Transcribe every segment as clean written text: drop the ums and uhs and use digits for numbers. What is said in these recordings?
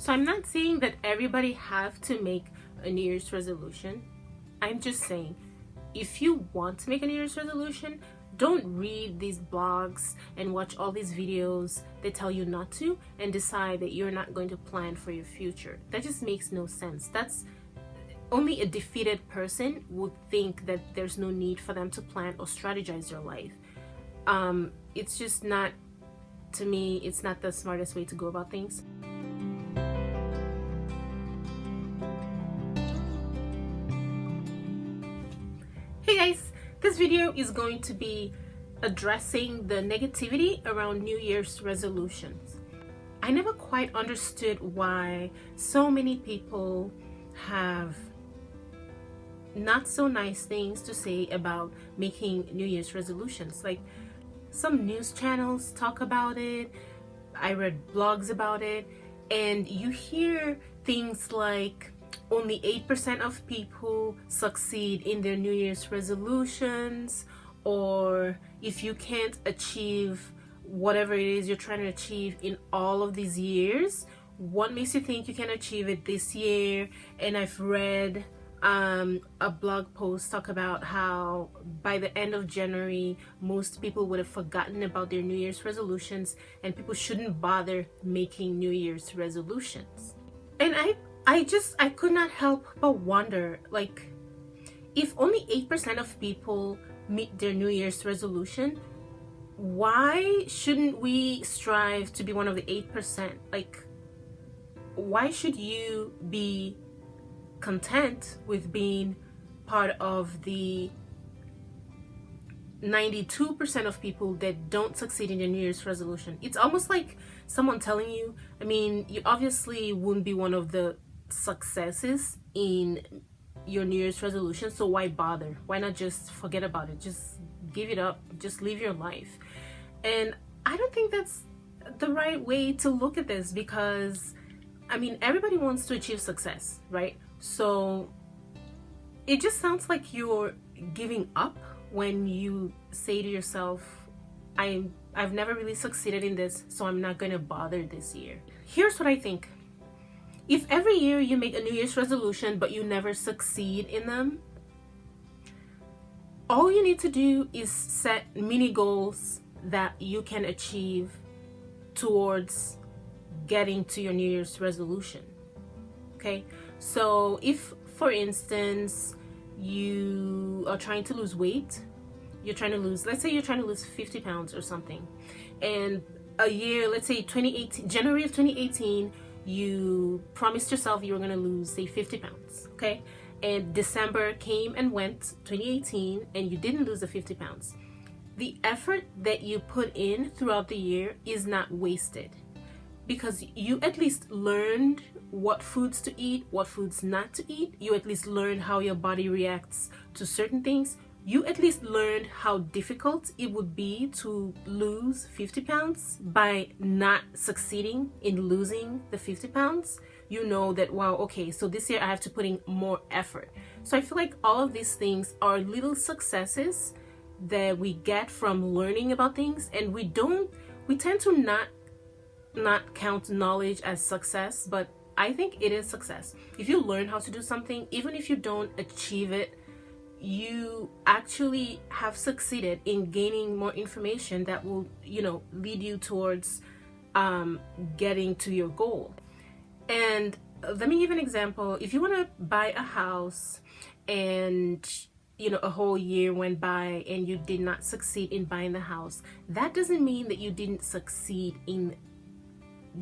So I'm not saying that everybody have to make a New Year's resolution. I'm just saying, if you want to make a New Year's resolution, don't read these blogs and watch all these videos that tell you not to and decide that you're not going to plan for your future. That just makes no sense. That's only a defeated person would think that there's no need for them to plan or strategize their life. It's just not, to me, it's not the smartest way to go about things. Hey guys, this video is going to be addressing the negativity around New Year's resolutions. I never quite understood why so many people have not so nice things to say about making New Year's resolutions. Like, some news channels talk about it, I read blogs about it, and you hear things like only 8% of people succeed in their New Year's resolutions, or if you can't achieve whatever it is you're trying to achieve in all of these years, what makes you think you can achieve it this year? And I've read a blog post talk about how by the end of January most people would have forgotten about their New Year's resolutions and people shouldn't bother making New Year's resolutions. And I could not help but wonder, like, if only 8% of people meet their New Year's resolution, why shouldn't we strive to be one of the 8%? Like, why should you be content with being part of the 92% of people that don't succeed in their New Year's resolution? It's almost like someone telling you, I mean, you obviously wouldn't be one of the successes in your New Year's resolution, so why bother? Why not just forget about it? Just give it up, just live your life. And I don't think that's the right way to look at this, because I mean, everybody wants to achieve success, right? So it just sounds like you're giving up when you say to yourself, I've never really succeeded in this, so I'm not going to bother this year. Here's what I think. If every year you make a New Year's resolution but you never succeed in them, all you need to do is set mini goals that you can achieve towards getting to your New Year's resolution. Okay, so if, for instance, you are trying to lose weight, let's say you're trying to lose 50 pounds or something, and a year, let's say 2018, January of 2018, you promised yourself you were going to lose, say, 50 pounds, okay? And December came and went, 2018, and you didn't lose the 50 pounds. The effort that you put in throughout the year is not wasted, because you at least learned what foods to eat, what foods not to eat. You at least learned how your body reacts to certain things. You at least learned how difficult it would be to lose 50 pounds by not succeeding in losing the 50 pounds. You know that, wow, okay, so this year I have to put in more effort. So I feel like all of these things are little successes that we get from learning about things, and we tend to not count knowledge as success, but I think it is success. If you learn how to do something, even if you don't achieve it, you actually have succeeded in gaining more information that will, lead you towards getting to your goal. And let me give an example. If you want to buy a house and a whole year went by and you did not succeed in buying the house, that doesn't mean that you didn't succeed in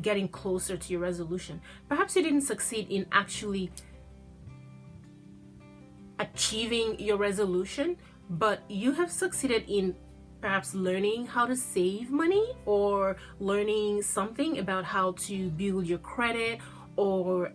getting closer to your resolution. Perhaps you didn't succeed in actually achieving your resolution, but you have succeeded in perhaps learning how to save money, or learning something about how to build your credit, or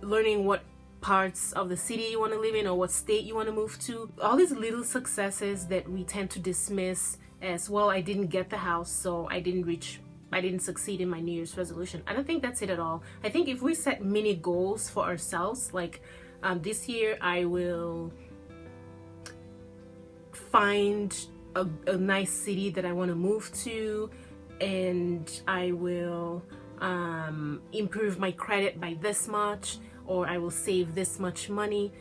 learning what parts of the city you want to live in or what state you want to move to. All these little successes that we tend to dismiss as, well, I didn't get the house, so I didn't succeed in my New Year's resolution. I don't think that's it at all. I think if we set mini goals for ourselves, like this year I will find a nice city that I want to move to, and I will improve my credit by this much, or I will save this much money.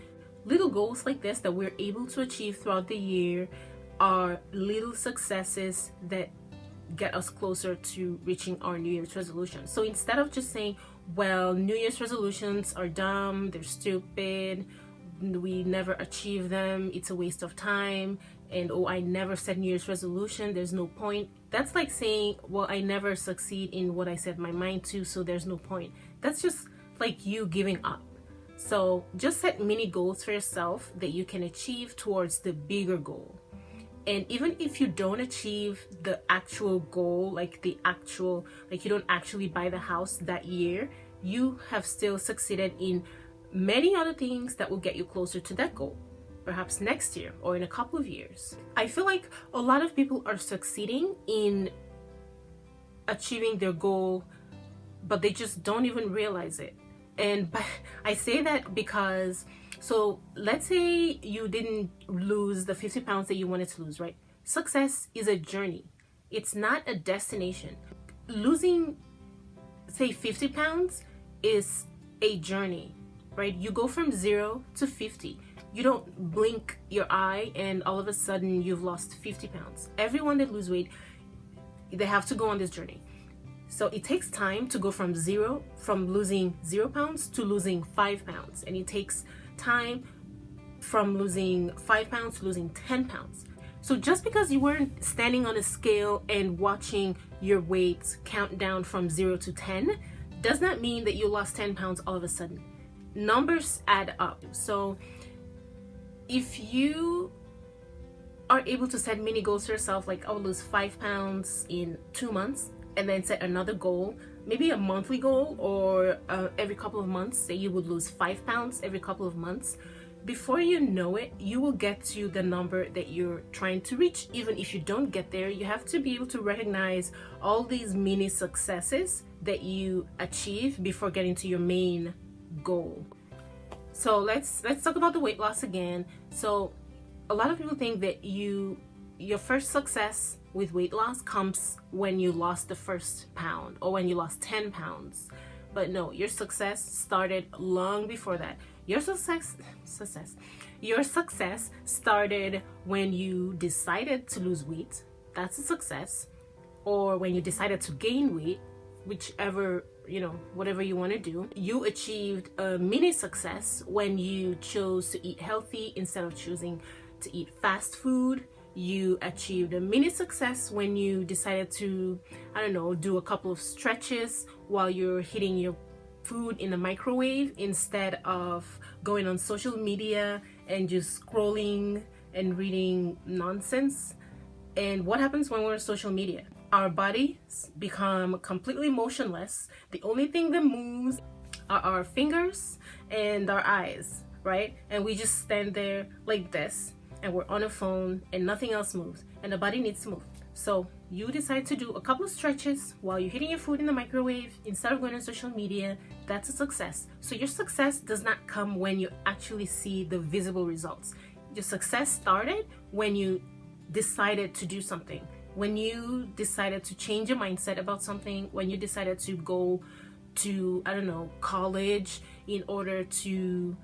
Little goals like this that we're able to achieve throughout the year are little successes that get us closer to reaching our New Year's resolution. So instead of just saying, well, New Year's resolutions are dumb, they're stupid, we never achieve them, it's a waste of time, and oh, I never set New Year's resolution, there's no point. That's like saying, well, I never succeed in what I set my mind to, so there's no point. That's just like you giving up. So just set mini goals for yourself that you can achieve towards the bigger goal. And even if you don't achieve the actual goal, like you don't actually buy the house that year, you have still succeeded in many other things that will get you closer to that goal, perhaps next year or in a couple of years. I feel like a lot of people are succeeding in achieving their goal, but they just don't even realize it. And I say that because, so let's say you didn't lose the 50 pounds that you wanted to lose, right? Success is a journey. It's not a destination. Losing, say, 50 pounds is a journey, right? You go from 0 to 50. You don't blink your eye and all of a sudden you've lost 50 pounds. Everyone that loses weight, they have to go on this journey. So it takes time to go from losing 0 pounds to losing 5 pounds. And it takes time from losing 5 pounds to losing 10 pounds. So just because you weren't standing on a scale and watching your weight count down from 0 to 10 does not mean that you lost 10 pounds all of a sudden. Numbers add up. So if you are able to set mini goals for yourself, like I'll lose 5 pounds in 2 months, and then set another goal, maybe a monthly goal, or every couple of months, say you would lose 5 pounds every couple of months. Before you know it, you will get to the number that you're trying to reach. Even if you don't get there, you have to be able to recognize all these mini successes that you achieve before getting to your main goal. So let's talk about the weight loss again. So a lot of people think that your first success with weight loss comes when you lost the first pound or when you lost 10 pounds. But no, your success started long before that. Your success started when you decided to lose weight. That's a success. Or when you decided to gain weight, whichever, whatever you want to do. You achieved a mini success when you chose to eat healthy instead of choosing to eat fast food. You achieved a mini success when you decided to, do a couple of stretches while you're heating your food in the microwave instead of going on social media and just scrolling and reading nonsense. And what happens when we're on social media? Our bodies become completely motionless. The only thing that moves are our fingers and our eyes, right? And we just stand there like this, and we're on a phone and nothing else moves, and the body needs to move. So you decide to do a couple of stretches while you're heating your food in the microwave instead of going on social media. That's a success. So your success does not come when you actually see the visible results. Your success started when you decided to do something, when you decided to change your mindset about something, when you decided to go to, college in order to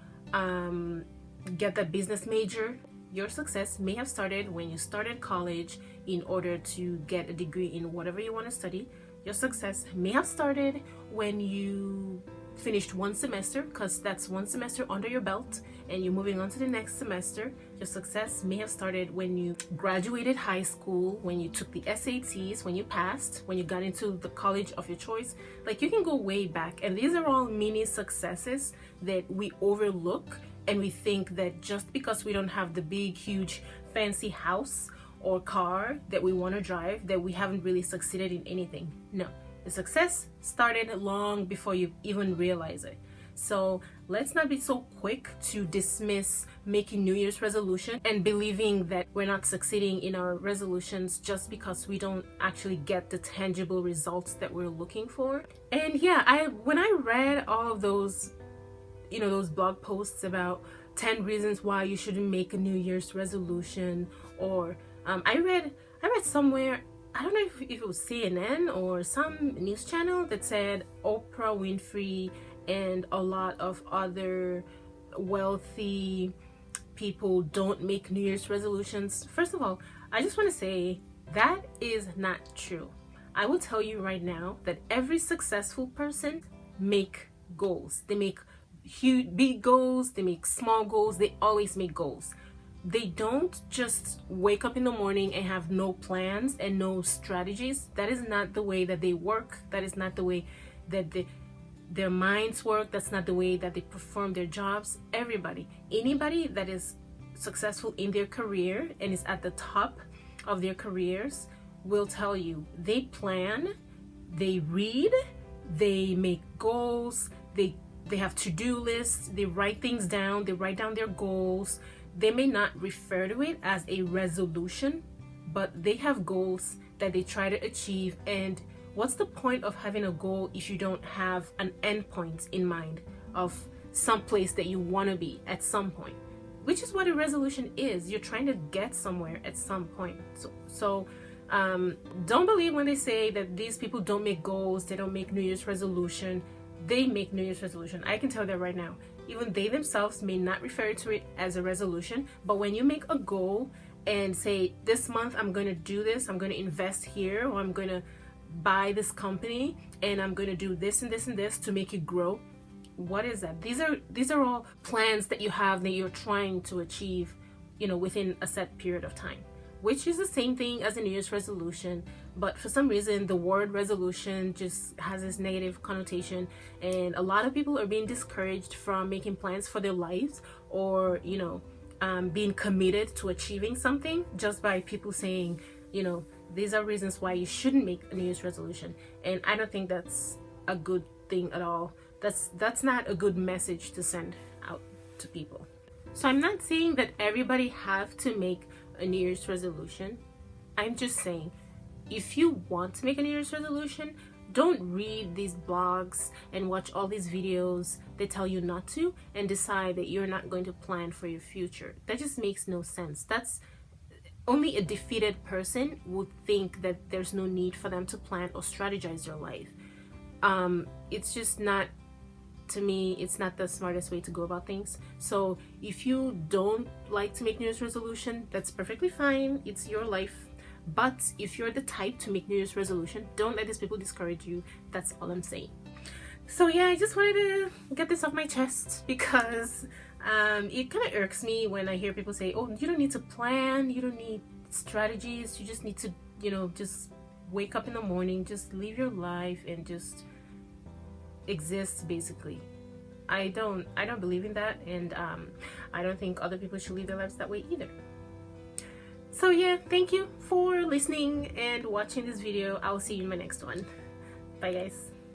get that business major. Your success may have started when you started college in order to get a degree in whatever you want to study. Your success may have started when you finished one semester, because that's one semester under your belt and you're moving on to the next semester. Your success may have started when you graduated high school, when you took the SATs, when you passed, when you got into the college of your choice. Like, you can go way back, and these are all mini successes that we overlook. And we think that just because we don't have the big, huge, fancy house or car that we want to drive, that we haven't really succeeded in anything. No, the success started long before you even realize it. So let's not be so quick to dismiss making New Year's resolution and believing that we're not succeeding in our resolutions just because we don't actually get the tangible results that we're looking for. And yeah, when I read all of those those blog posts about 10 reasons why you shouldn't make a New Year's resolution, or I read somewhere I don't know if it was CNN or some news channel that said Oprah Winfrey and a lot of other wealthy people don't make New Year's resolutions. First of all, I just want to say that is not true. I will tell you right now that every successful person make goals. They make huge, big goals, they make small goals, they always make goals. They don't just wake up in the morning and have no plans and no strategies. That is not the way that they work. That is not the way that their minds work. That's not the way that they perform their jobs. Anybody that is successful in their career and is at the top of their careers will tell you they plan, they read, they make goals, they have to-do lists, they write things down, they write down their goals. They may not refer to it as a resolution, but they have goals that they try to achieve. And what's the point of having a goal if you don't have an endpoint in mind of some place that you want to be at some point? Which is what a resolution is. You're trying to get somewhere at some point. So don't believe when they say that these people don't make goals, they don't make New Year's resolution. They make New Year's resolution. I can tell that right now. Even they themselves may not refer to it as a resolution, but when you make a goal and say, this month I'm going to do this, I'm going to invest here, or I'm going to buy this company, and I'm going to do this and this and this to make it grow. What is that? These are all plans that you have that you're trying to achieve, within a set period of time, which is the same thing as a New Year's resolution. But for some reason, the word resolution just has this negative connotation, and a lot of people are being discouraged from making plans for their lives, or being committed to achieving something just by people saying, these are reasons why you shouldn't make a New Year's resolution. And I don't think that's a good thing at all. That's not a good message to send out to people. So I'm not saying that everybody have to make a New Year's resolution. I'm just saying, if you want to make a New Year's resolution, don't read these blogs and watch all these videos that tell you not to and decide that you're not going to plan for your future. That just makes no sense. That's only a defeated person would think that there's no need for them to plan or strategize their life. It's just not, to me, it's not the smartest way to go about things. So if you don't like to make New Year's resolution, that's perfectly fine. It's your life. But if you're the type to make New Year's resolution, don't let these people discourage you. That's all I'm saying. So yeah, I just wanted to get this off my chest because it kind of irks me when I hear people say, oh, you don't need to plan, you don't need strategies, you just need to, just wake up in the morning, just live your life and just exist, basically. I don't believe in that, and I don't think other people should live their lives that way either. So yeah, thank you for listening and watching this video. I'll see you in my next one. Bye guys.